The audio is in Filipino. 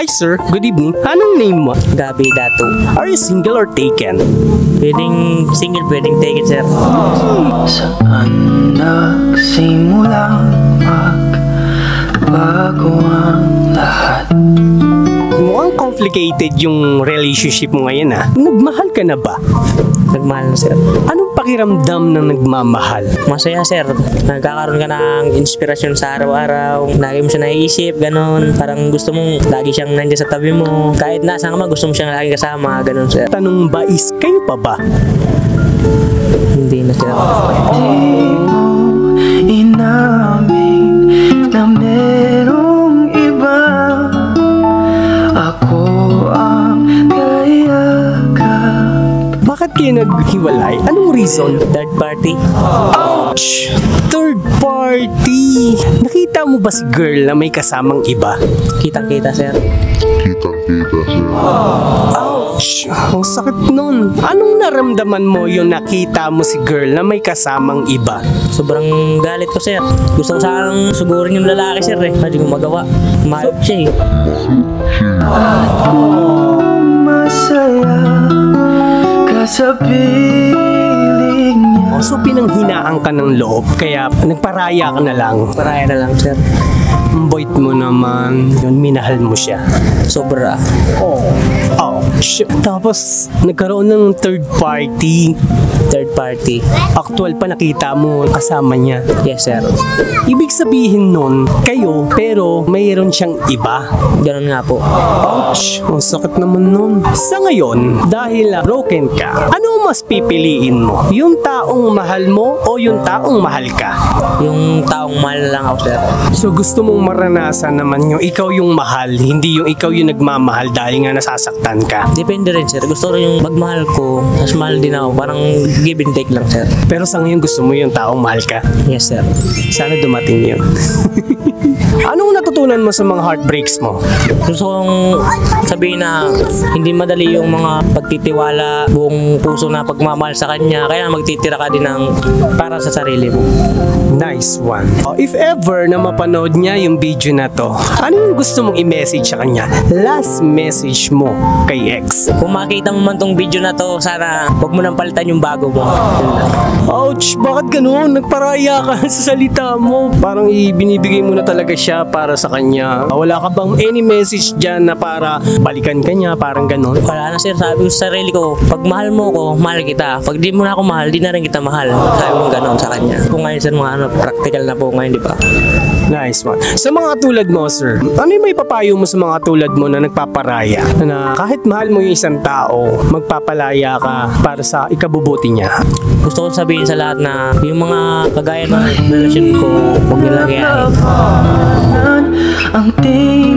Hi sir, good evening. Anong name mo? Gabi Dato. Are you single or taken? Pwedeng single, pwedeng take it, sir. Saan nagsimulang magbago ang lahat? Mukhang complicated yung relationship mo ngayon ah. Nagmahal ka na ba? Nagmahal na, sir. Anong pakiramdam ng nagmamahal? Masaya, sir. Nagkakaroon ka ng inspirasyon sa araw-araw. Lagi mo siya naiisip, ganun. Parang gusto mong lagi siyang nandiyan sa tabi mo. Kahit nasaan ka man, gusto mo siyang lagi kasama, ganun, sir. Tanong ba is kayo pa ba? Hindi na, sir. Di mo inamin na merong iba. Ako ang kayakap. Bakit kayo naghiwalay? Anong reason? Third party. Ouch! Third party! Nakita mo ba si girl na may kasamang iba? Kitang-kita, sir. Ouch! Ang sakit nun. Anong naramdaman mo yung nakita mo si girl na may kasamang iba? Sobrang galit ko, sir. Gusto ko sanang sugurin yung lalaki, sir, eh. Hindi ko magawa. Mahal ko siya, eh. Masaya ka sa piling niya. So pinanghinaan ka ng loob, kaya nagparaya ka na lang. Paraya na lang, sir. Ang bait mo naman. Yun, minahal mo siya. Sobra. Ouch! Tapos, nagkaroon ng third party. Third party. Actual pa nakita mo kasama niya. Yes, sir. Ibig sabihin nun, kayo, pero mayroon siyang iba. Ganun nga po. Ouch! Ang sakit naman nun. Sa ngayon, dahil broken ka, ano mas pipiliin mo? Yung taong mahal mo o yung taong mahal ka? Yung taong mahal na lang ako, sir. So gusto mong maranasan naman yung ikaw yung mahal, hindi yung ikaw yung nagmamahal dahil nga nasasaktan ka. Depende rin, sir. Gusto ko rin yung magmahal ko, mas mahal din ako. Parang give and take lang, sir. Pero sa ngayon gusto mo yung taong mahal ka. Yes, sir. Sana dumating yun. Anong natutunan mo sa mga heartbreaks mo? Gusto kong sabihin na hindi madali yung mga pagtitiwala, buong puso na pagmamahal sa kanya. Kaya magtitira ka din ng para sa sarili mo. Nice one. If ever na mapanood niya yung video na to, ano yung gusto mong i-message sa kanya? Last message mo kay ex. Kung makita mo man tong video na to, sana huwag mo nang palitan yung bago mo. Ouch! Bakit ganun? Nagparaya ka sa salita mo. Parang ibinibigay mo na talaga siya para sa kanya. Wala ka bang any message dyan na para balikan ka niya? Parang ganun. Wala na, sir. Sabi ko sa sarili ko, pag mahal mo ko, mahal kita. Pag di mo na ako mahal, di na rin kita mahal. Sabi ko ganun sa kanya. Kung ngayon, sir, mga practical na po ngayon, di ba? Nice one. Sa mga tulad mo, sir, ano yung may papayo mo sa mga tulad mo na nagpaparaya? Na kahit mahal mo yung isang tao, magpapalaya ka para sa ikabubuti niya. Gusto ko sabihin sa lahat na yung mga kagaya ng relasyon ko, huwag nilang gayahin. Ang tingin